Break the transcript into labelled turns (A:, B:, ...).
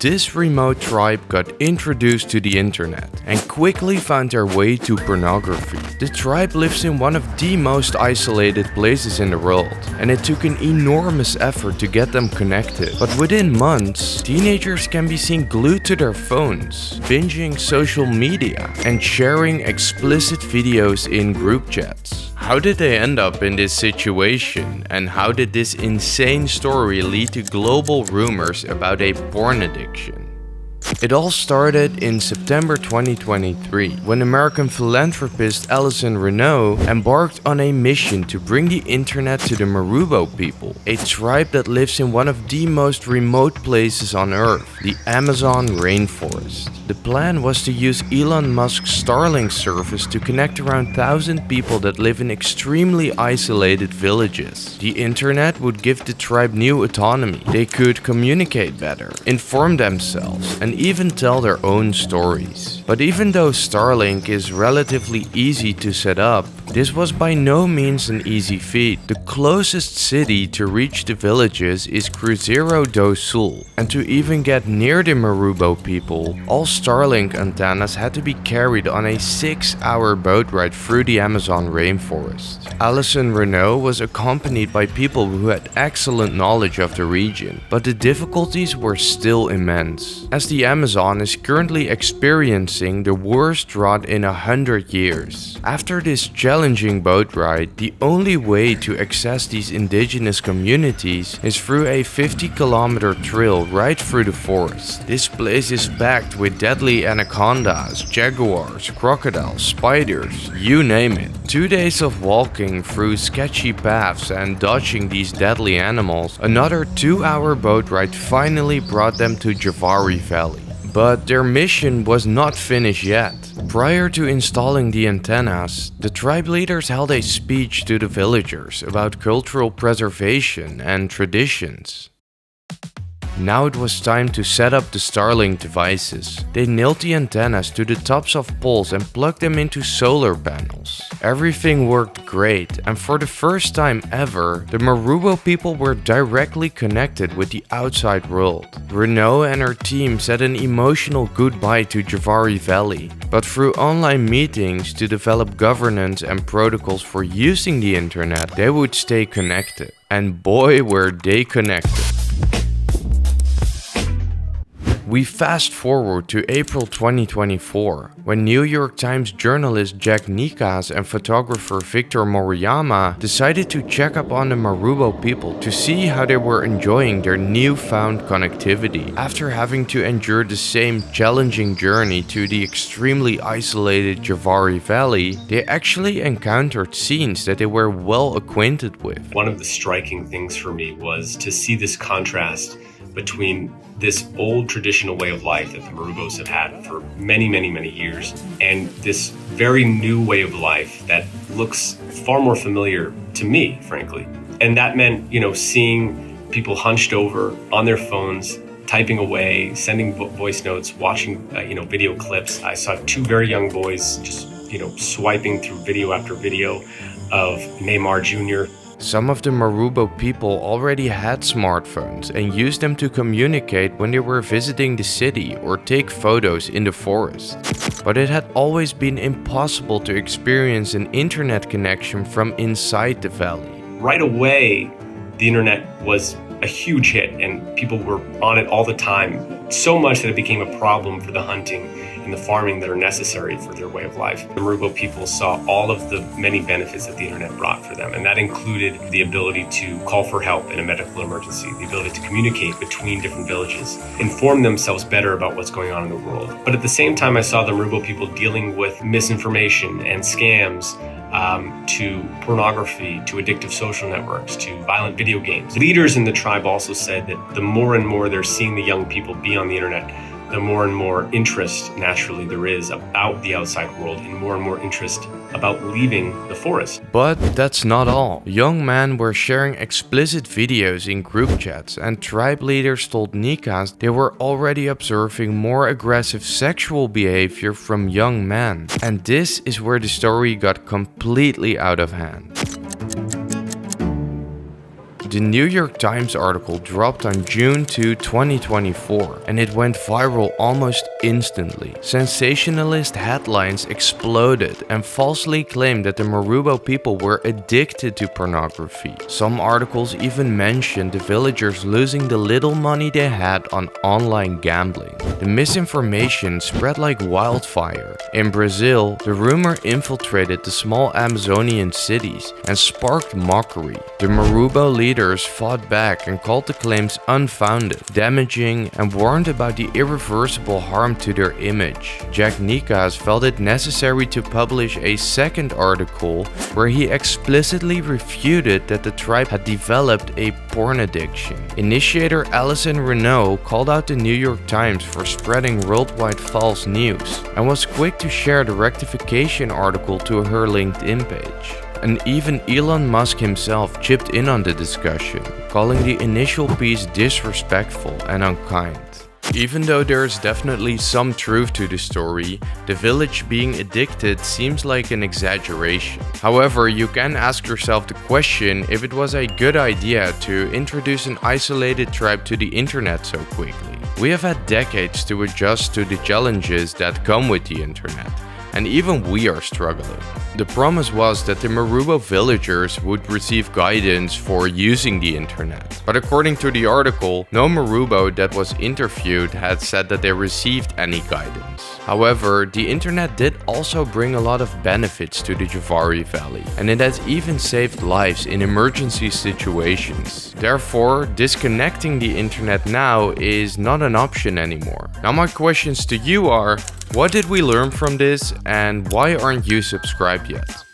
A: This remote tribe got introduced to the internet and quickly found their way to pornography. The tribe lives in one of the most isolated places in the world, and it took an enormous effort to get them connected. But within months, teenagers can be seen glued to their phones, binging social media, and sharing explicit videos in group chats. How did they end up in this situation, and how did this insane story lead to global rumors about a porn addiction? It all started in September 2023, when American philanthropist Alison Renault embarked on a mission to bring the internet to the Marubo people, a tribe that lives in one of the most remote places on Earth, the Amazon rainforest. The plan was to use Elon Musk's Starlink service to connect around 1,000 people that live in extremely isolated villages. The internet would give the tribe new autonomy. They could communicate better, inform themselves, and even tell their own stories. But even though Starlink is relatively easy to set up, this was by no means an easy feat. The closest city to reach the villages is Cruzeiro do Sul, and to even get near the Marubo people, all Starlink antennas had to be carried on a 6-hour boat ride through the Amazon rainforest. Alison Renault was accompanied by people who had excellent knowledge of the region, but the difficulties were still immense, as the Amazon is currently experiencing the worst drought in 100 years. After this challenging boat ride, the only way to access these indigenous communities is through a 50-kilometer trail right through the forest. This place is packed with deadly anacondas, jaguars, crocodiles, spiders, you name it. 2 days of walking through sketchy paths and dodging these deadly animals, another 2-hour boat ride finally brought them to Javari Valley. But their mission was not finished yet. Prior to installing the antennas, the tribe leaders held a speech to the villagers about cultural preservation and traditions. Now it was time to set up the Starlink devices. They nailed the antennas to the tops of poles and plugged them into solar panels. Everything worked great, and for the first time ever, the Marubo people were directly connected with the outside world. Renault and her team said an emotional goodbye to Javari Valley, but through online meetings to develop governance and protocols for using the internet, they would stay connected. And boy, were they connected. We fast forward to April 2024, when New York Times journalist Jack Nikas and photographer Victor Moriyama decided to check up on the Marubo people to see how they were enjoying their newfound connectivity. After having to endure the same challenging journey to the extremely isolated Javari Valley, they actually encountered scenes that they were well acquainted with.
B: One of the striking things for me was to see this contrast between this old traditional way of life that the Marubos have had for many, many, many years, and this very new way of life that looks far more familiar to me, frankly. And that meant, seeing people hunched over on their phones, typing away, sending voice notes, watching, video clips. I saw 2 very young boys just, swiping through video after video of Neymar Jr.
A: Some of the Marubo people already had smartphones and used them to communicate when they were visiting the city or take photos in the forest. But it had always been impossible to experience an internet connection from inside the valley.
B: Right away, the internet was a huge hit and people were on it all the time, so much that it became a problem for the hunting and the farming that are necessary for their way of life. The Marubo people saw all of the many benefits that the internet brought for them, and that included the ability to call for help in a medical emergency, the ability to communicate between different villages, inform themselves better about what's going on in the world. But at the same time, I saw the Marubo people dealing with misinformation and scams, to pornography, to addictive social networks, to violent video games. Leaders in the tribe also said that the more and more they're seeing the young people be on the internet, the more and more interest naturally there is about the outside world and more interest about leaving the forest.
A: But that's not all. Young men were sharing explicit videos in group chats, and tribe leaders told Nikas they were already observing more aggressive sexual behavior from young men. And this is where the story got completely out of hand. The New York Times article dropped on June 2, 2024, and it went viral almost instantly. Sensationalist headlines exploded and falsely claimed that the Marubo people were addicted to pornography. Some articles even mentioned the villagers losing the little money they had on online gambling. The misinformation spread like wildfire. In Brazil, the rumor infiltrated the small Amazonian cities and sparked mockery. The Marubo leaders fought back and called the claims unfounded, damaging, and warned about the irreversible harm to their image. Jack Nicas felt it necessary to publish a second article where he explicitly refuted that the tribe had developed a porn addiction. Initiator Alison Renault called out the New York Times for spreading worldwide false news and was quick to share the rectification article to her LinkedIn page. And even Elon Musk himself chipped in on the discussion, calling the initial piece disrespectful and unkind. Even though there's definitely some truth to the story, the village being addicted seems like an exaggeration. However, you can ask yourself the question if it was a good idea to introduce an isolated tribe to the internet so quickly. We have had decades to adjust to the challenges that come with the internet, and even we are struggling. The promise was that the Marubo villagers would receive guidance for using the internet. But according to the article, no Marubo that was interviewed had said that they received any guidance. However, the internet did also bring a lot of benefits to the Javari Valley, and it has even saved lives in emergency situations. Therefore, disconnecting the internet now is not an option anymore. Now my questions to you are, what did we learn from this, and why aren't you subscribed yet?